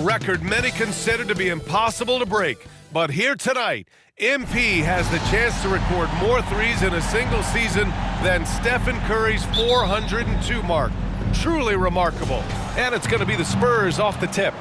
record many consider to be impossible to break. But here tonight, MP has the chance to record more threes in a single season than Stephen Curry's 402 mark. Truly remarkable. And it's going to be the Spurs off the tip.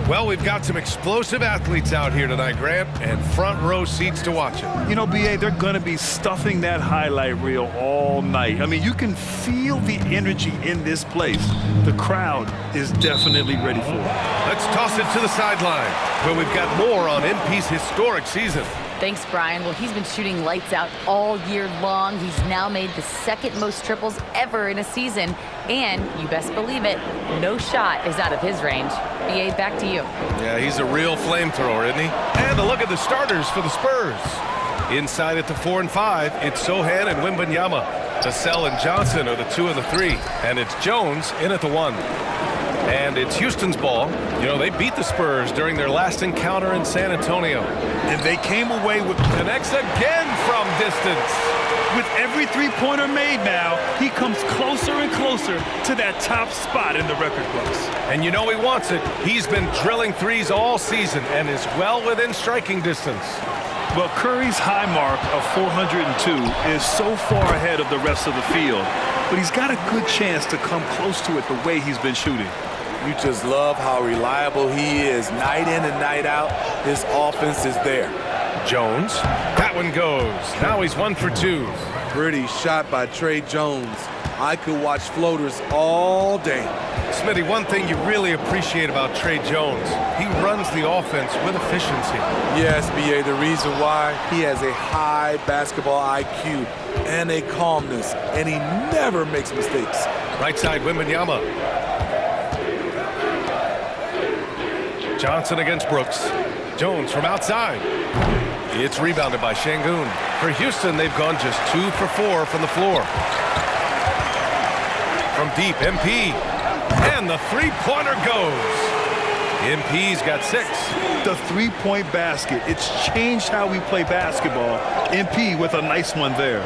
Well, we've got some explosive athletes out here tonight, Grant, and front row seats to watch it. You know, B.A., they're going to be stuffing that highlight reel all night. I mean, you can feel the energy in this place. The crowd is definitely ready for it. Let's toss it to the sideline, where we've got more on MP's historic season. Thanks, Brian. Well, he's been shooting lights out all year long. He's now made the second most triples ever in a season. And, you best believe it, no shot is out of his range. B.A., back to you. Yeah, he's a real flamethrower, isn't he? And a look at the starters for the Spurs. Inside at the 4 and 5, it's Sohan and Wembanyama. Vassell and Johnson are the 2 and the 3. And it's Jones in at the 1. And it's Houston's ball. You know, they beat the Spurs during their last encounter in San Antonio. And they came away with... Connects again from distance. With every three-pointer made now, he comes closer and closer to that top spot in the record books. And you know he wants it. He's been drilling threes all season and is well within striking distance. Well, Curry's high mark of 402 is so far ahead of the rest of the field, but he's got a good chance to come close to it the way he's been shooting. You just love how reliable he is. Night in and night out, his offense is there. Jones, that one goes. Now he's 1 for 2. Pretty shot by Trey Jones. I could watch floaters all day. Smitty, one thing you really appreciate about Trey Jones, he runs the offense with efficiency. Yes, B.A., the reason why, he has a high basketball IQ and a calmness, and he never makes mistakes. Right side, Wembanyama. Johnson against Brooks. Jones from outside. It's rebounded by Şengün. For Houston, they've gone just 2 for 4 from the floor. From deep, MP. And the three-pointer goes. MP's got 6. The three-point basket. It's changed how we play basketball. MP with a nice one there.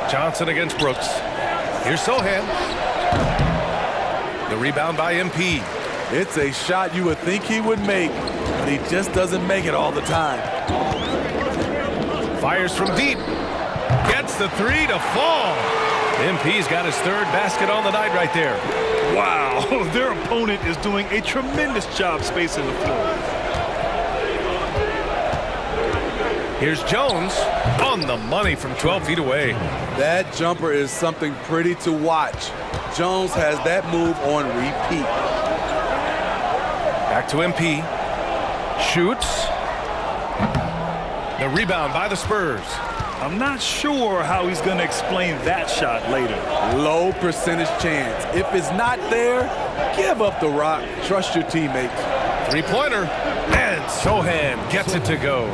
Johnson against Brooks. Here's Sohan. The rebound by MP. It's a shot you would think he would make, but he just doesn't make it all the time. Fires from deep. Gets the 3 to fall. MP's got his 3rd basket on the night right there. Wow, their opponent is doing a tremendous job spacing the floor. Here's Jones on the money from 12 feet away. That jumper is something pretty to watch. Jones has that move on repeat. Back to MP. Shoots. The rebound by the Spurs. I'm not sure how he's going to explain that shot later. Low percentage chance. If it's not there, give up the rock. Trust your teammates. Three-pointer. And Sohan gets it to go.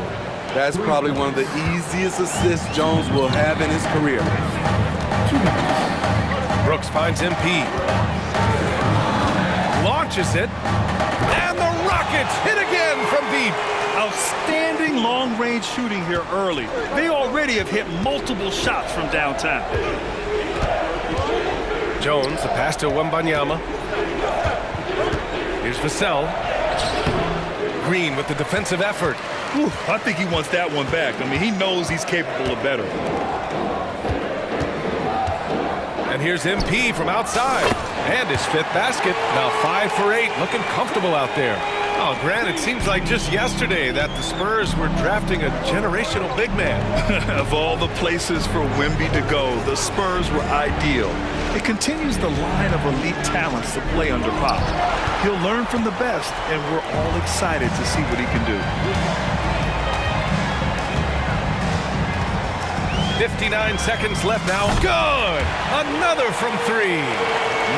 That's probably one of the easiest assists Jones will have in his career. Brooks finds MP. Launches it. And the Rockets hit again from deep. Outstanding long-range shooting here early. They already have hit multiple shots from downtown. Jones, the pass to Wembanyama. Here's Vassell. Green with the defensive effort. Whew, I think he wants that one back. I mean, he knows he's capable of better. And here's MP from outside. And his 5th basket. Now 5 for 8. Looking comfortable out there. Oh, Grant, it seems like just yesterday that the Spurs were drafting a generational big man. Of all the places for Wemby to go, the Spurs were ideal. It continues the line of elite talents to play under Pop. He'll learn from the best, and we're all excited to see what he can do. 59 seconds left now. Good! Another from 3.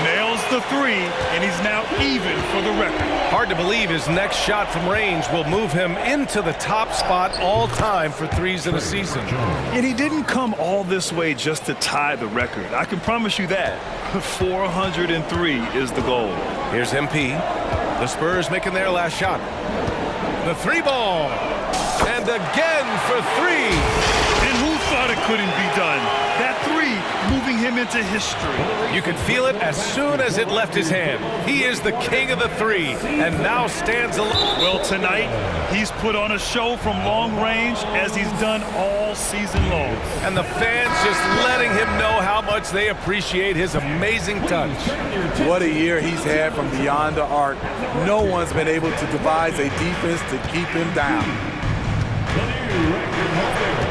Nails the 3, and he's now even for the record. Hard to believe his next shot from range will move him into the top spot all time for threes in a season. And he didn't come all this way just to tie the record. I can promise you that. 403 is the goal. Here's MP. The Spurs making their last shot. The 3-ball. And again for 3. And who thought it couldn't be done? That 3 moving him into into history. You could feel it as soon as it left his hand. He is the king of the three and now stands alone. Well, tonight, he's put on a show from long range as he's done all season long. And the fans just letting him know how much they appreciate his amazing touch. What a year he's had from beyond the arc. No one's been able to devise a defense to keep him down.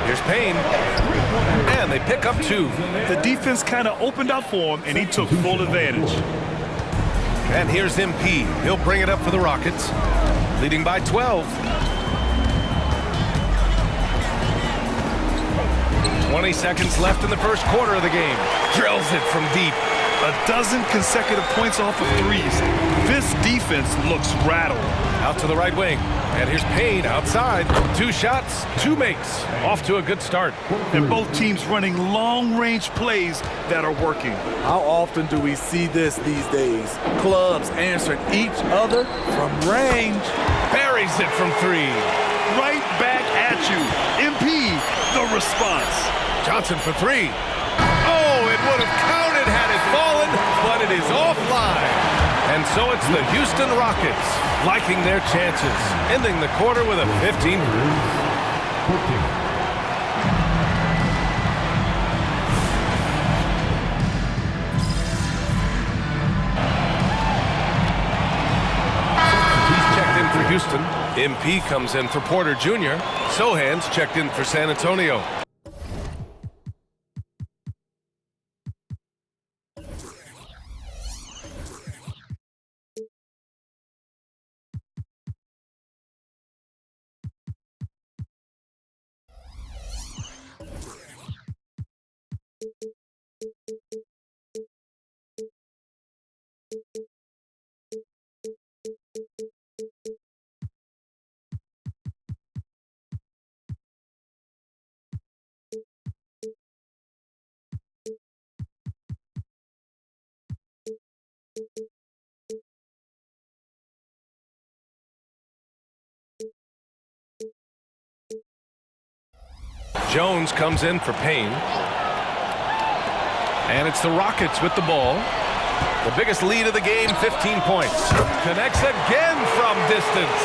Here's Payne. And they pick up 2. The defense kind of opened up for him, and he took full advantage. And here's MP. He'll bring it up for the Rockets, leading by 12. 20 seconds left in the first quarter of the game. Drills it from deep. 12 consecutive points off of threes. This defense looks rattled. Out to the right wing. And here's Payne outside. 2 shots, 2 makes. Off to a good start. And both teams running long-range plays that are working. How often do we see this these days? Clubs answering each other from range. Buries it from 3. Right back at you. MP, the response. Johnson for 3. Oh, it would have counted had it fallen, but it is offline. And so it's the Houston Rockets liking their chances, ending the quarter with a 15. He's checked in for Houston. MP comes in for Porter Jr. Sohan's checked in for San Antonio. Jones comes in for Payne. And it's the Rockets with the ball. The biggest lead of the game, 15 points. Connects again from distance.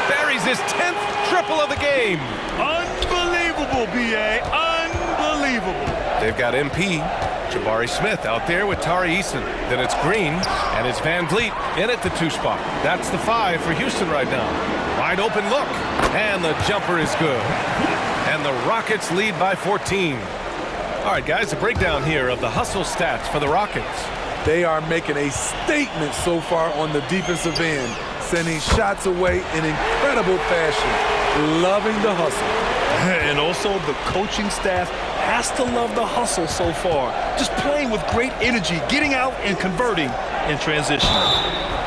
Buries his 10th triple of the game. Unbelievable, B.A. Unbelievable. They've got MP. Jabari Smith out there with Tari Eason. Then it's Green, and it's Van Vliet in at the 2 spot. That's the 5 for Houston right now. Wide open look, and the jumper is good. And the Rockets lead by 14. All right, guys, a breakdown here of the hustle stats for the Rockets. They are making a statement so far on the defensive end, sending shots away in incredible fashion. Loving the hustle. And also the coaching staff has to love the hustle so far. Just playing with great energy, getting out and converting in transition.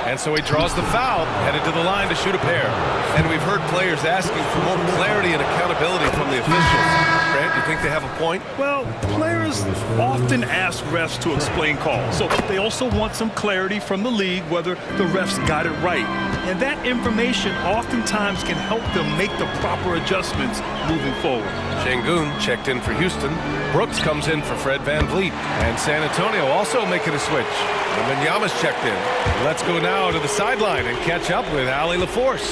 And so he draws the foul, headed to the line to shoot a pair. And we've heard players asking for more clarity and accountability from the officials. Grant, you think they have a point? Well, players often ask refs to explain calls. So they also want some clarity from the league whether the refs got it right. And that information oftentimes can help them make the proper adjustments moving forward. Şengün checked in for Houston. Brooks comes in for Fred Van Vliet. And San Antonio also making a switch. Wembanyama's checked in. Let's go now to the sideline and catch up with Allie LaForce.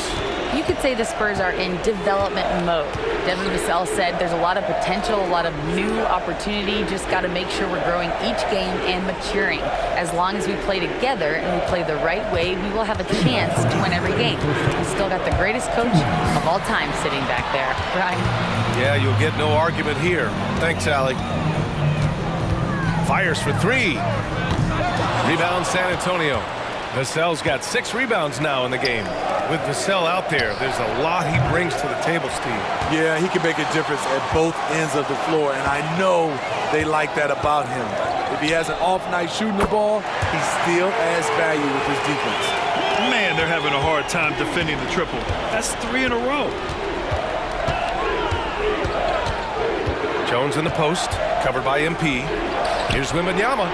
You could say the Spurs are in development mode. Devin Vassell said there's a lot of potential, a lot of new opportunity. Just got to make sure we're growing each game and maturing. As long as we play together and we play the right way, we will have a chance to win every game. We still got the greatest coach of all time sitting back there. Right? Yeah, you'll get no argument here. Thanks, Allie. Fires for 3. Rebound San Antonio. Vassell's got 6 rebounds now in the game. With Vassell out there, there's a lot he brings to the table, Steve. Yeah, he can make a difference at both ends of the floor, and I know they like that about him. If he has an off night shooting the ball, he still adds value with his defense. Man, they're having a hard time defending the triple. That's 3 in a row. Jones in the post, covered by MP. Here's Wembanyama.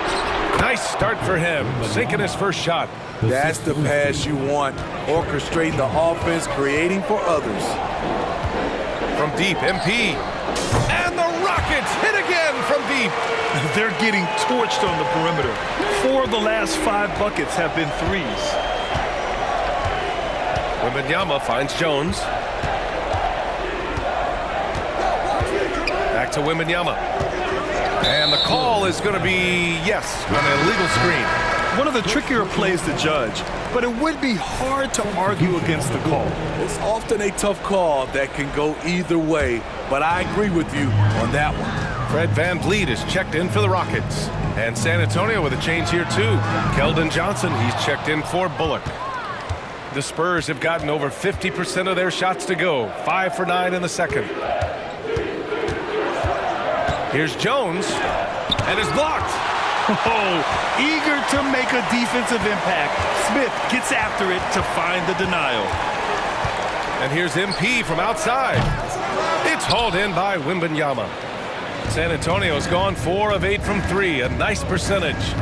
Nice start for him, sinking his first shot. That's the pass you want. Orchestrating the offense, creating for others. From deep, MP. And the Rockets hit again from deep. They're getting torched on the perimeter. 4 of the last 5 buckets have been threes. Wembanyama finds Jones. Back to Wembanyama. And the call is going to be, yes, an illegal screen. One of the trickier plays to judge, but it would be hard to argue against the call. It's often a tough call that can go either way, but I agree with you on that one. Fred VanVleet is checked in for the Rockets. And San Antonio with a change here too. Keldon Johnson, he's checked in for Bullock. The Spurs have gotten over 50% of their shots to go. 5 for 9 in the second. Here's Jones, and it's blocked. Oh, eager to make a defensive impact. Smith gets after it to find the denial. And here's MP from outside. It's hauled in by Wembanyama. San Antonio's gone 4 of 8 from 3, a nice percentage.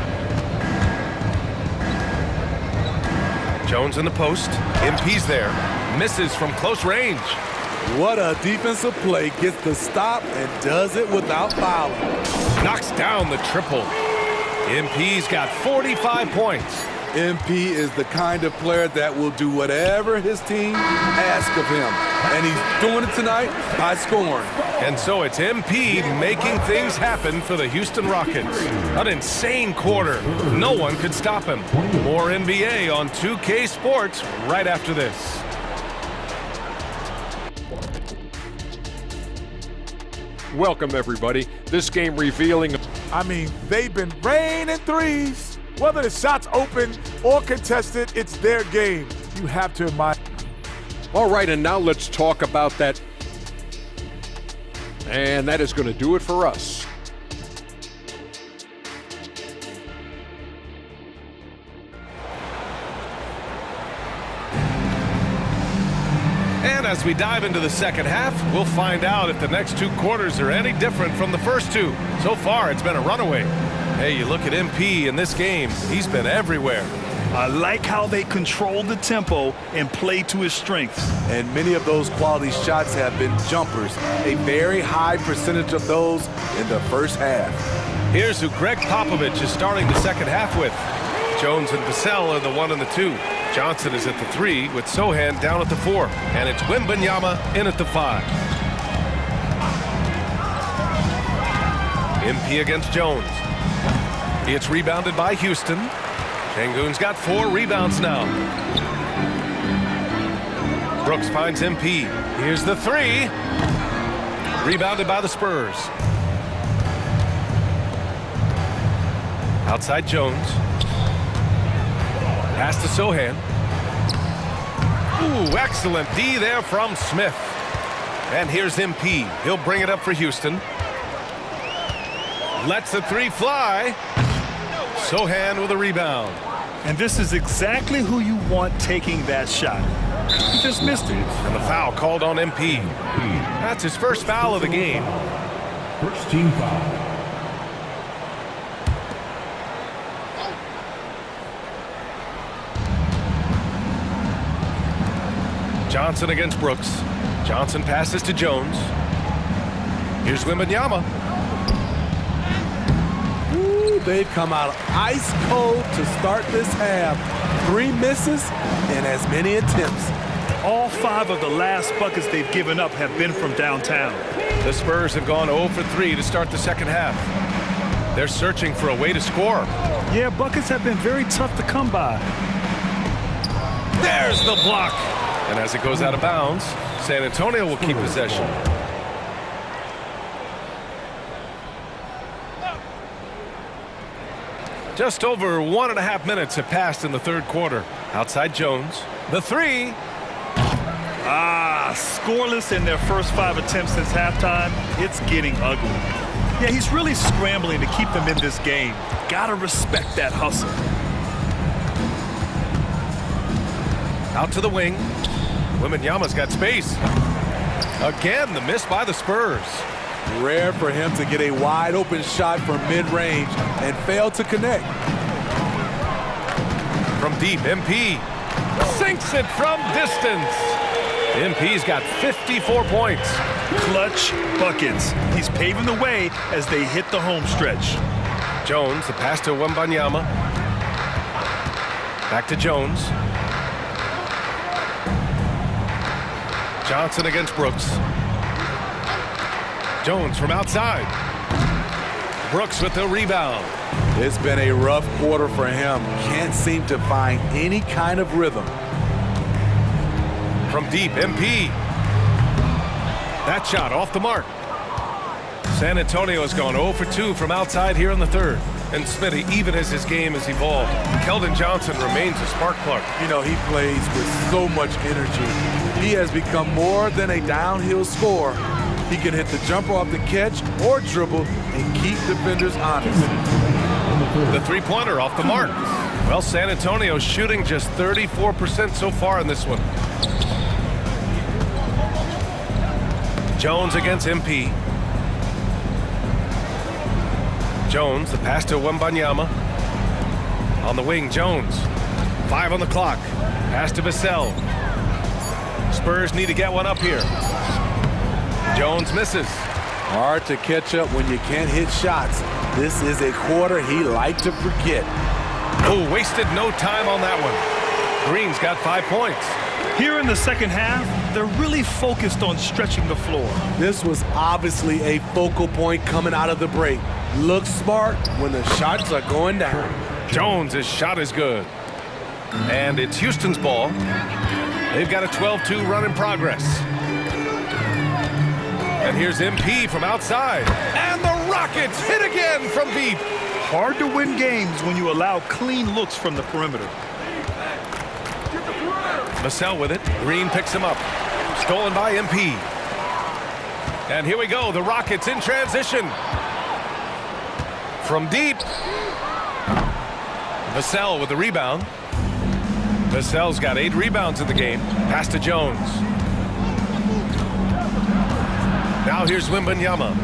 Jones in the post. MP's there. Misses from close range. What a defensive play. Gets the stop and does it without fouling. Knocks down the triple. MP's got 45 points. MP is the kind of player that will do whatever his team asks of him. And he's doing it tonight by scoring. And so it's MP making things happen for the Houston Rockets. An insane quarter. No one could stop him. More NBA on 2K Sports right after this. Welcome, everybody. This game revealing. I mean, they've been raining threes. Whether the shot's open or contested, it's their game. You have to admire. All right, and now let's talk about that. And that is going to do it for us. And as we dive into the second half, we'll find out if the next 2 quarters are any different from the first 2. So far, it's been a runaway. Hey, you look at MP in this game, he's been everywhere. I like how they control the tempo and play to his strengths. And many of those quality shots have been jumpers. A very high percentage of those in the first half. Here's who Greg Popovich is starting the second half with. Jones and Vassell are the 1 and the 2. Johnson is at the 3 with Sohan down at the 4. And it's Wembanyama in at the 5. MP against Jones. It's rebounded by Houston. Şengün's got 4 rebounds now. Brooks finds MP. Here's the 3. Rebounded by the Spurs. Outside Jones. Pass to Sohan. Ooh, excellent D there from Smith. And here's MP. He'll bring it up for Houston. Lets the 3 fly. Sohan with a rebound. And this is exactly who you want taking that shot. He just missed it. And the foul called on MP. That's his first foul of the game. First team foul. Johnson against Brooks. Johnson passes to Jones. Here's Wembanyama. They've come out ice cold to start this half. 3 misses and as many attempts. All 5 of the last buckets they've given up have been from downtown. The Spurs have gone 0 for 3 to start the second half. They're searching for a way to score. Yeah, buckets have been very tough to come by. There's the block. And as it goes out of bounds, San Antonio will keep possession. Just over 1.5 minutes have passed in the third quarter. Outside Jones. The 3. Scoreless in their first 5 attempts since halftime. It's getting ugly. Yeah, he's really scrambling to keep them in this game. Gotta respect that hustle. Out to the wing. Wembanyama's got space. Again, the miss by the Spurs. Rare for him to get a wide open shot from mid-range and fail to connect. From deep, MP sinks it from distance. MP's got 54 points. Clutch buckets. He's paving the way as they hit the home stretch. Jones, the pass to Wembanyama. Back to Jones. Johnson against Brooks. Jones from outside. Brooks with the rebound. It's been a rough quarter for him. Can't seem to find any kind of rhythm. From deep, MP. That shot off the mark. San Antonio has gone 0 for 2 from outside here in the third. And Smitty, even as his game has evolved, Keldon Johnson remains a spark plug. You know, he plays with so much energy. He has become more than a downhill scorer. He can hit the jumper off the catch or dribble and keep defenders honest. The three-pointer off the mark. Well, San Antonio's shooting just 34% so far in this one. Jones against MP. Jones, the pass to Wembanyama. On the wing, Jones. 5 on the clock. Pass to Vassell. Spurs need to get one up here. Jones misses. Hard to catch up when you can't hit shots. This is a quarter he liked to forget. Oh, wasted no time on that one. Green's got 5 points. Here in the second half, they're really focused on stretching the floor. This was obviously a focal point coming out of the break. Look smart when the shots are going down. Jones' shot is good. And it's Houston's ball. They've got a 12-2 run in progress. And here's MP from outside. And the Rockets hit again from deep. Hard to win games when you allow clean looks from the perimeter. Vassell with it. Green picks him up. Stolen by MP. And here we go. The Rockets in transition. From deep. Vassell with the rebound. Vassell's got 8 rebounds in the game. Pass to Jones. Now here's Wembanyama.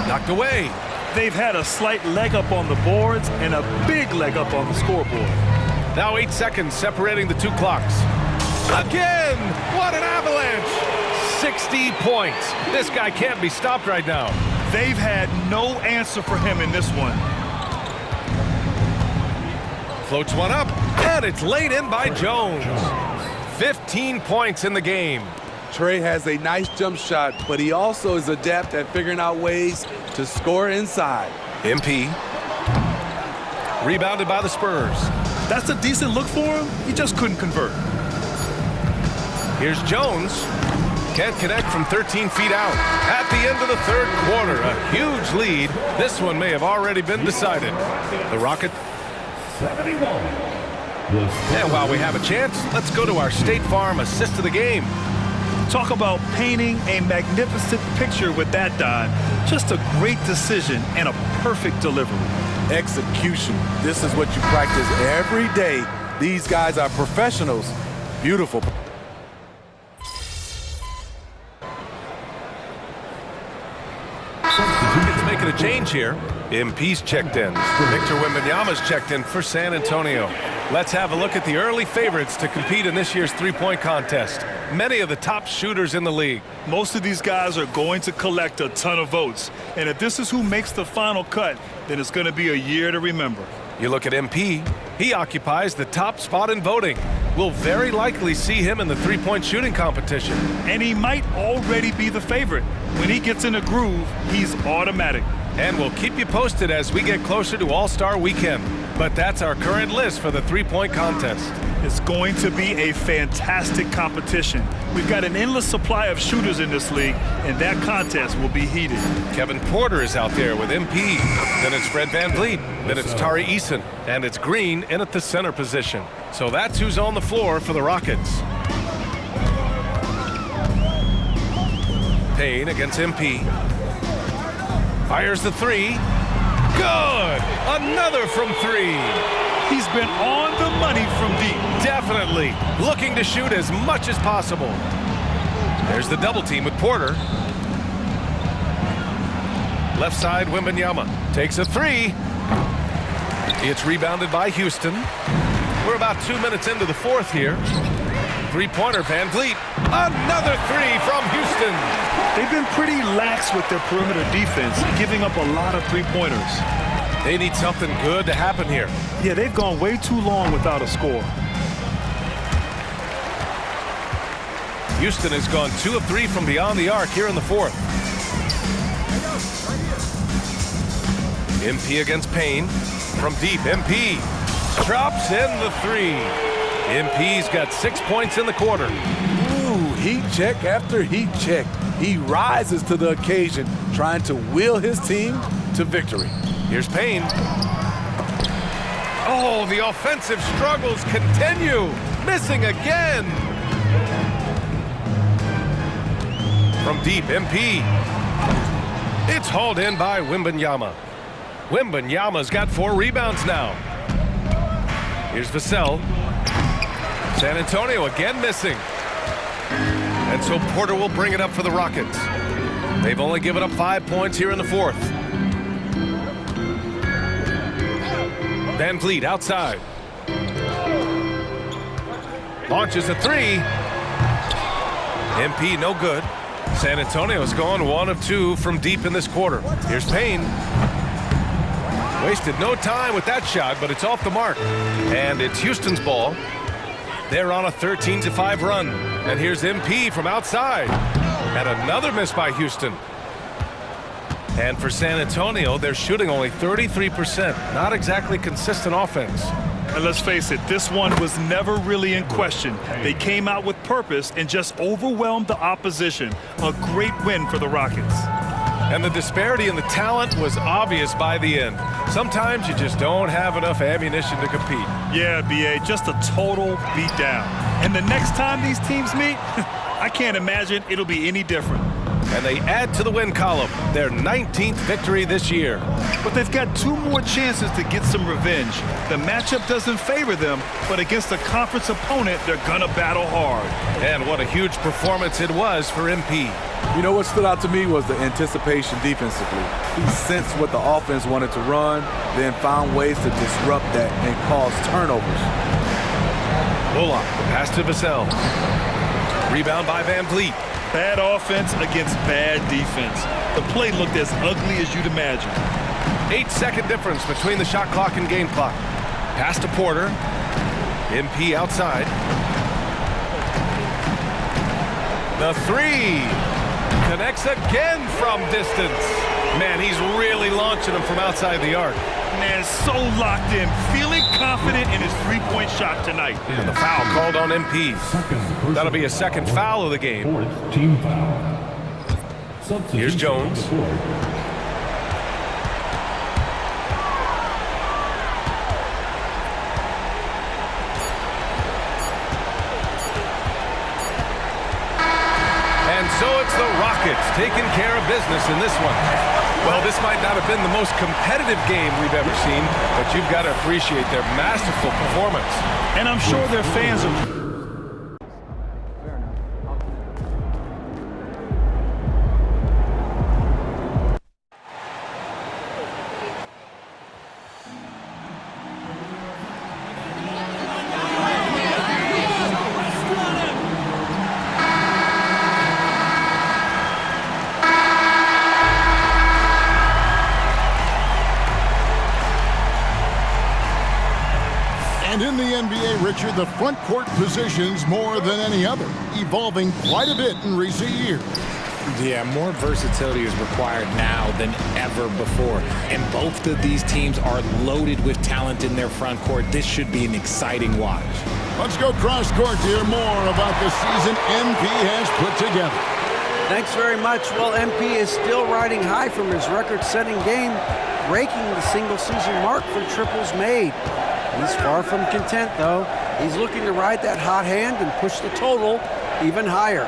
Knocked away. They've had a slight leg up on the boards and a big leg up on the scoreboard. Now 8 seconds separating the 2 clocks. Again! What an avalanche! 60 points. This guy can't be stopped right now. They've had no answer for him in this one. Floats one up, and it's laid in by Jones. 15 points in the game. Trey has a nice jump shot, but he also is adept at figuring out ways to score inside. MP. Rebounded by the Spurs. That's a decent look for him. He just couldn't convert. Here's Jones. Can't connect from 13 feet out. At the end of the third quarter, a huge lead. This one may have already been decided. The Rocket. 71. And while we have a chance, let's go to our State Farm assist of the game. Talk about painting a magnificent picture with that dime. Just a great decision and a perfect delivery. Execution. This is what you practice every day. These guys are professionals. Beautiful. It's making a change here. MP's checked in. Victor Wembanyama's checked in for San Antonio. Let's have a look at the early favorites to compete in this year's three-point contest. Many of the top shooters in the league. Most of these guys are going to collect a ton of votes. And if this is who makes the final cut, then it's going to be a year to remember. You look at MP, he occupies the top spot in voting. We'll very likely see him in the three-point shooting competition. And he might already be the favorite. When he gets in a groove, he's automatic. And we'll keep you posted as we get closer to All-Star Weekend. But that's our current list for the three-point contest. It's going to be a fantastic competition. We've got an endless supply of shooters in this league, and that contest will be heated. Kevin Porter is out there with MP. Then it's Fred VanVleet. Then it's Tari Eason. And it's Green in at the center position. So that's who's on the floor for the Rockets. Payne against MP. Fires the three. Good! Another from 3. He's been on the money from deep. Definitely looking to shoot as much as possible. There's the double team with Porter. Left side, Wembanyama takes a 3. It's rebounded by Houston. We're about 2 minutes into the fourth here. three-pointer, Van Vliet. Another three from Houston. They've been pretty lax with their perimeter defense, giving up a lot of three-pointers. They need something good to happen here. Yeah, they've gone way too long without a score. Houston has gone 2 of 3 from beyond the arc here in the fourth. MP against Payne. From deep, MP drops in the three. MP's got 6 points in the quarter. Ooh, heat check after heat check. He rises to the occasion, trying to will his team to victory. Here's Payne. Oh, the offensive struggles continue. Missing again. From deep, MP. It's hauled in by Wembanyama. Wembanyama's got 4 rebounds now. Here's Vassell. San Antonio again missing. And so Porter will bring it up for the Rockets. They've only given up 5 points here in the fourth. Van Vliet outside. Launches a three. MP no good. San Antonio's gone 1 of 2 from deep in this quarter. Here's Payne. Wasted no time with that shot, but it's off the mark. And it's Houston's ball. They're on a 13-5 run. And here's MP from outside. And another miss by Houston. And for San Antonio, they're shooting only 33%. Not exactly consistent offense. And let's face it, this one was never really in question. They came out with purpose and just overwhelmed the opposition. A great win for the Rockets. And the disparity in the talent was obvious by the end. Sometimes you just don't have enough ammunition to compete. Yeah, BA, just a total beatdown. And the next time these teams meet, I can't imagine it'll be any different. And they add to the win column, their 19th victory this year. But they've got 2 more chances to get some revenge. The matchup doesn't favor them, but against a conference opponent, they're gonna battle hard. And what a huge performance it was for MP. You know what stood out to me was the anticipation defensively. He sensed what the offense wanted to run, then found ways to disrupt that and cause turnovers. Bullock, the pass to Vassell. Rebound by Van Vliet. Bad offense against bad defense. The play looked as ugly as you'd imagine. 8-second difference between the shot clock and game clock. Pass to Porter. MP outside. The three. Connects again from distance. Man, he's really launching them from outside the arc. Man, so locked in, feeling confident in his three-point shot tonight. And the foul called on MP. That'll be a second foul of the game. 4th team foul. Here's Jones. And so it's the Rockets taking care of business in this one. Well, this might not have been the most competitive game we've ever seen, but you've got to appreciate their masterful performance. And I'm sure their fans are... And in the NBA, Richard, the front court positions more than any other, evolving quite a bit in recent years. Yeah, more versatility is required now than ever before. And both of these teams are loaded with talent in their front court. This should be an exciting watch. Let's go cross court to hear more about the season MP has put together. Thanks very much. Well, MP is still riding high from his record-setting game, breaking the single-season mark for triples made. He's far from content, though. He's looking to ride that hot hand and push the total even higher.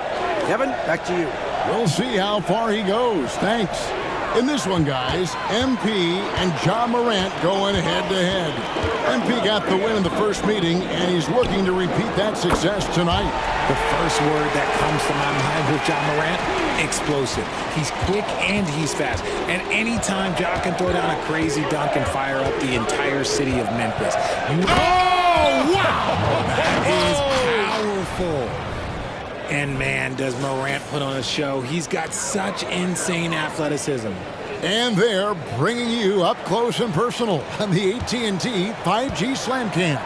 Kevin, back to you. We'll see how far he goes. Thanks. In this one, guys, MP and Ja Morant going head-to-head. MP got the win in the first meeting, and he's looking to repeat that success tonight. The first word that comes to my mind with Ja Morant, explosive. He's quick and he's fast. And anytime Ja can throw down a crazy dunk and fire up the entire city of Memphis. Oh, wow! That is powerful. beautiful. And man, does Morant put on a show. He's got such insane athleticism. And they're bringing you up close and personal on the AT&T 5G Slam Cam.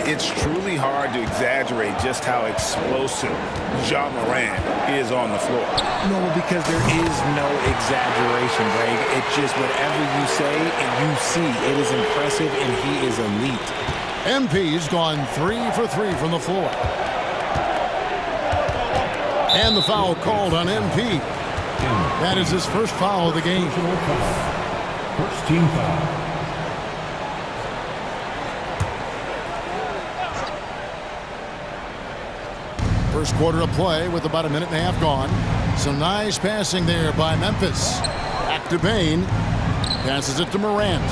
It's truly hard to exaggerate just how explosive Ja Morant is on the floor. No, because there is no exaggeration, Greg. It's just whatever you say and you see. It is impressive, and he is elite. MP's gone 3 for 3 from the floor. And the foul called on MP. That is his first foul of the game. First team foul. First quarter of play with about a minute and a half gone. Some nice passing there by Memphis. Back to Bain. Passes it to Morant.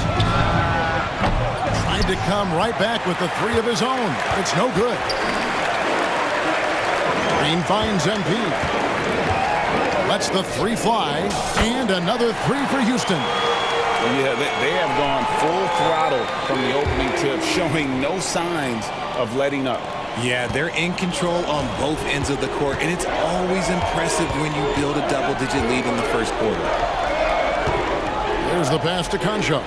Tried to come right back with the three of his own. It's no good. Bain finds MP. Lets the three fly. And another three for Houston. Yeah, they have gone full throttle from the opening tip, showing no signs of letting up. Yeah, they're in control on both ends of the court, and it's always impressive when you build a double-digit lead in the first quarter. There's the pass to Concha.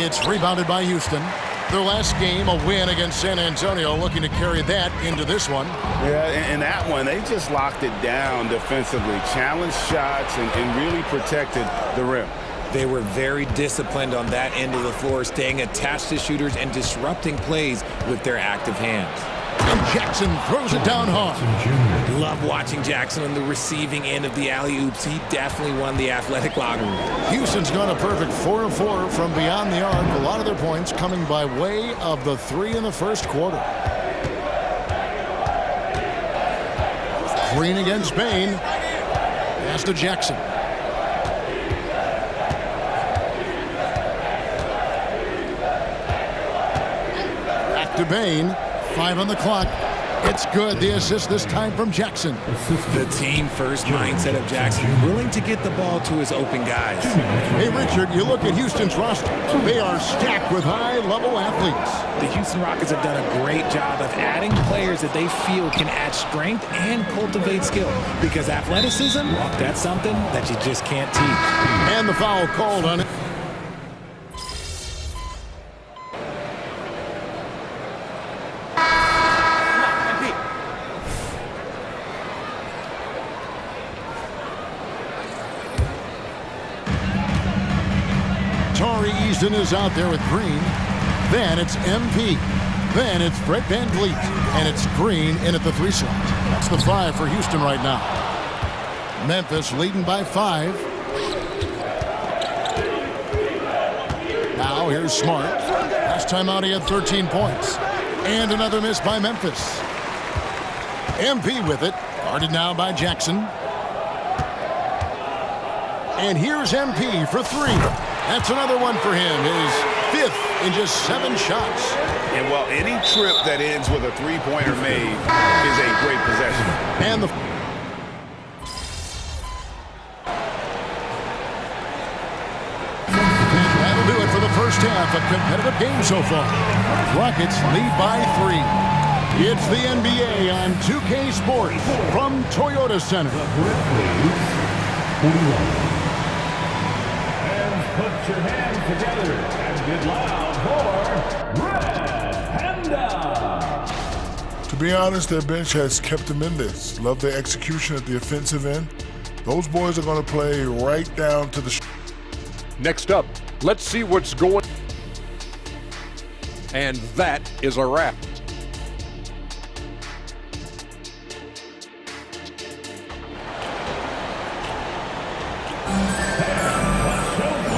It's rebounded by Houston. Their last game, a win against San Antonio, looking to carry that into this one. Yeah, in that one, they just locked it down defensively, challenged shots, and really protected the rim. They were very disciplined on that end of the floor, staying attached to shooters and disrupting plays with their active hands. And Jackson throws it down hard. Love watching Jackson on the receiving end of the alley-oops. He definitely won the athletic locker room. Houston's gone a perfect 4 of 4 from beyond the arc. A lot of their points coming by way of the three in the first quarter. Green against Bain. Pass to Jackson. To Bain, 5 on the clock. It's good. The assist this time from Jackson. The team-first mindset of Jackson, willing to get the ball to his open guys. Hey, Richard, you look at Houston's roster. They are stacked with high-level athletes. The Houston Rockets have done a great job of adding players that they feel can add strength and cultivate skill. Because athleticism, that's something that you just can't teach. And the foul called on it. Easton is out there with Green. Then it's MP. Then it's Brett Van Vliet. And it's Green in at the 3 slot. That's the 5 for Houston right now. Memphis leading by 5. Now here's Smart. Last time out he had 13 points. And another miss by Memphis. MP with it. Guarded now by Jackson. And here's MP for 3. That's another one for him. His 5th in just 7 shots. And while any trip that ends with a three-pointer made is a great possession. And the that'll do it for the first half. A competitive game so far. Rockets lead by 3. It's the NBA on 2K Sports from Toyota Center. Put your hands together and get loud for Red Panda. To be honest, their bench has kept them in this. Love their execution at the offensive end. Those boys are going to play right down to the... Next up, let's see what's going. And that is a wrap.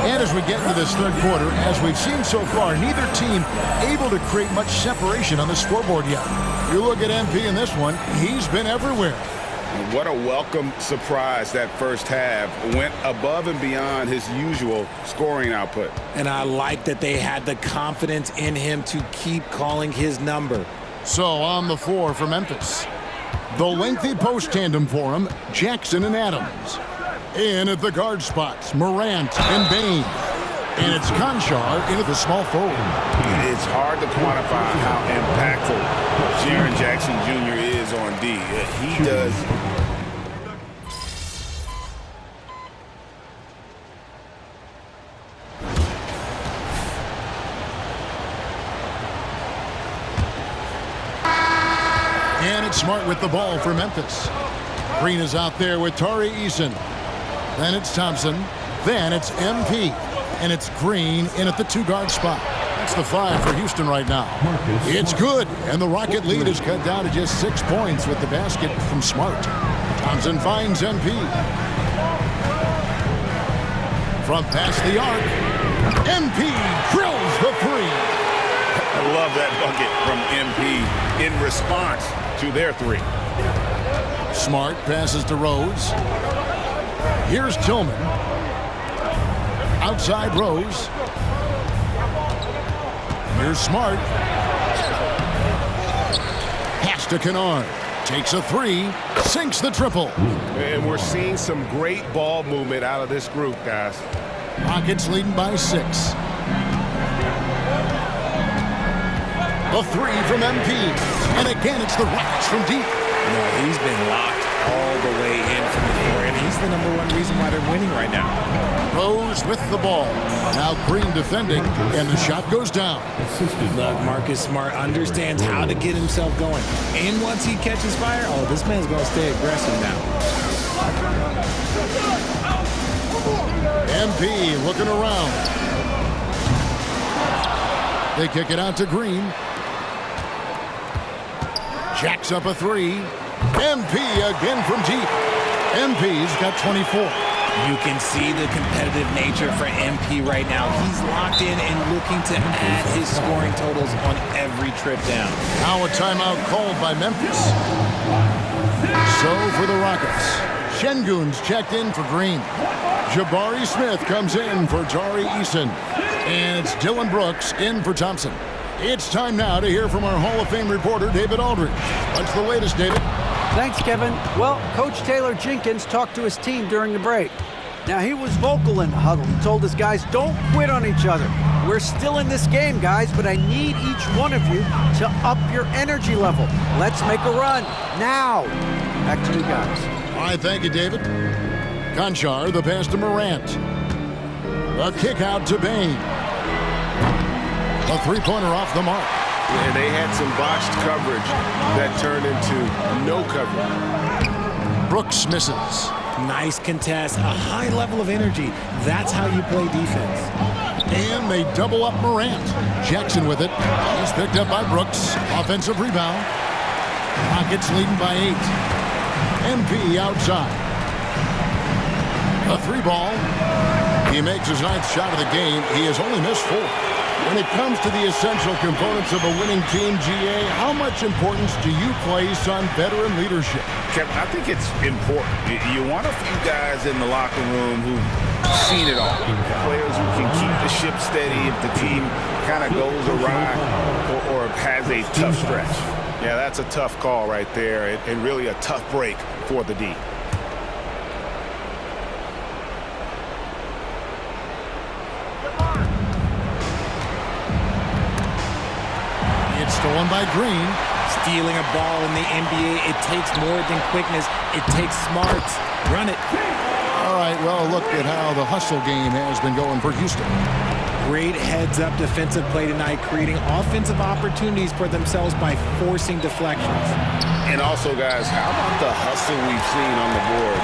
And as we get into this third quarter, as we've seen so far, neither team able to create much separation on the scoreboard yet. You look at MP in this one, he's been everywhere. What a welcome surprise that first half. Went above and beyond his usual scoring output. And I like that they had the confidence in him to keep calling his number. So on the 4 for Memphis. The lengthy post tandem for him, Jackson and Adams. In at the guard spots, Morant and Bain. And it's Conchar into the small forward. It's hard to quantify how impactful Jaren Jackson Jr. is on D. He does. And it's Smart with the ball for Memphis. Green is out there with Tari Eason. Then it's Thompson. Then it's MP. And it's Green in at the 2-guard spot. That's the 5 for Houston right now. It's good. And the Rocket lead is cut down to just 6 points with the basket from Smart. Thompson finds MP. From past the arc, MP drills the 3. I love that bucket from MP in response to their 3. Smart passes to Rose. Here's Tillman. Outside Rose. Here's Smart. Pass to Kennard. Takes a 3. Sinks the triple. And we're seeing some great ball movement out of this group, guys. Rockets leading by 6. The 3 from MP. And again, it's the Rockets from deep. No, he's been locked all the way in from the floor, and he's the #1 reason why they're winning right now. Rose with the ball. Now Green defending, and the shot goes down. Look, Marcus Smart understands how to get himself going. And once he catches fire, oh, this man's going to stay aggressive now. MP looking around. They kick it out to Green. Jacks up a 3. MP again from deep. MP's got 24. You can see the competitive nature for MP right now. He's locked in and looking to add his scoring totals on every trip down. Now a timeout called by Memphis. So for the Rockets, Şengün's checked in for Green. Jabari Smith comes in for Tari Eason. And it's Dylan Brooks in for Thompson. It's time now to hear from our Hall of Fame reporter, David Aldridge. What's the latest, David? Thanks, Kevin. Well, Coach Taylor Jenkins talked to his team during the break. Now, he was vocal in the huddle. He told his guys, don't quit on each other. We're still in this game, guys, but I need each one of you to up your energy level. Let's make a run now. Back to you guys. All right, thank you, David. Conchar, the pass to Morant. A kick out to Bain. A 3-pointer off the mark. And they had some botched coverage that turned into no coverage. Brooks misses. Nice contest, a high level of energy. That's how you play defense. And they double up Morant. Jackson with it. He's picked up by Brooks. Offensive rebound. Rockets leading by 8. MP outside. A 3-ball. He makes his 9th shot of the game. He has only missed 4. When it comes to the essential components of a winning team, GA, how much importance do you place on veteran leadership? Kevin, I think it's important. You want a few guys in the locker room who've seen it all. Players who can keep the ship steady if the team kind of goes awry or has a tough stretch. Yeah, that's a tough call right there and really a tough break for the D. It's stolen by Green. Stealing a ball in the NBA, it takes more than quickness. It takes smarts. Run it. All right, well, look at how the hustle game has been going for Houston. Great heads-up defensive play tonight, creating offensive opportunities for themselves by forcing deflections. And also, guys, how about the hustle we've seen on the board?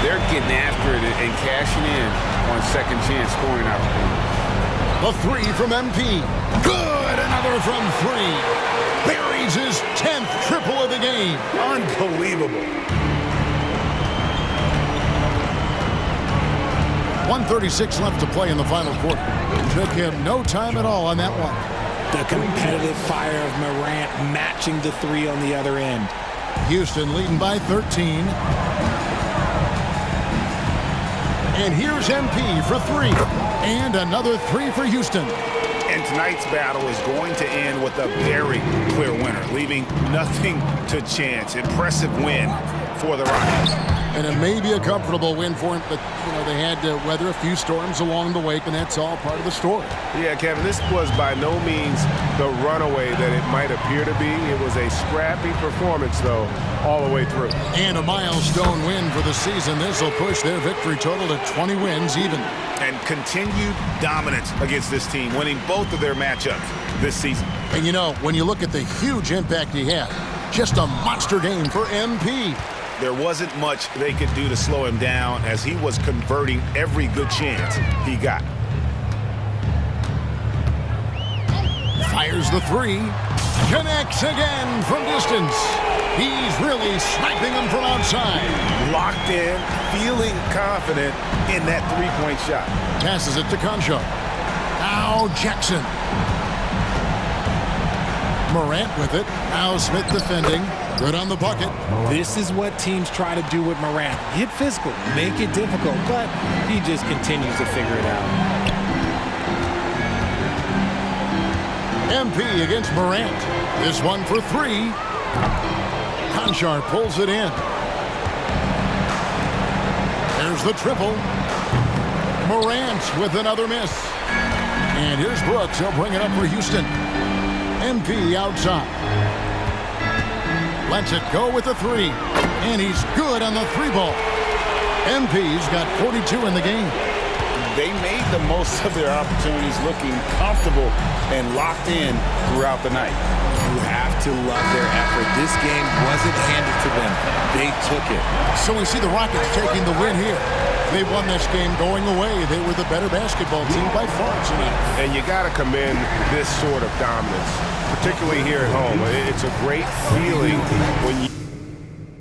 They're getting after it and cashing in on second chance scoring opportunities. The 3 from MP. Good! Another from 3. Buries his 10th triple of the game. Unbelievable. 1:36 left to play in the final quarter. Took him no time at all on that one. The competitive fire of Morant matching the 3 on the other end. Houston leading by 13. And here's MP for 3. And another 3 for Houston. And tonight's battle is going to end with a very clear winner, leaving nothing to chance. Impressive win for the Rockets. And it may be a comfortable win for him, but they had to weather a few storms along the way, and that's all part of the story. Yeah, Kevin, this was by no means the runaway that it might appear to be. It was a scrappy performance, though, all the way through. And a milestone win for the season. This will push their victory total to 20 wins even. And continued dominance against this team, winning both of their matchups this season. And you know, when you look at the huge impact he had, just a monster game for MP. There wasn't much they could do to slow him down as he was converting every good chance he got. Fires the three. Connects again from distance. He's really sniping them from outside. Locked in, feeling confident in that three-point shot. Passes it to Concho. Now Jackson. Morant with it. Now Smith defending. Good on the bucket. This is what teams try to do with Morant. Get physical, make it difficult, but he just continues to figure it out. MP against Morant. This one for three. Conchar pulls it in. There's the triple. Morant with another miss. And here's Brooks. He'll bring it up for Houston. MP outside. Lets it go with the three. And he's good on the three ball. MP's got 42 in the game. They made the most of their opportunities, looking comfortable and locked in throughout the night. You have to love their effort. This game wasn't handed to them. They took it. So we see the Rockets taking the win here. They won this game going away. They were the better basketball team by far tonight. And you got to commend this sort of dominance, particularly here at home. It's a great feeling when you...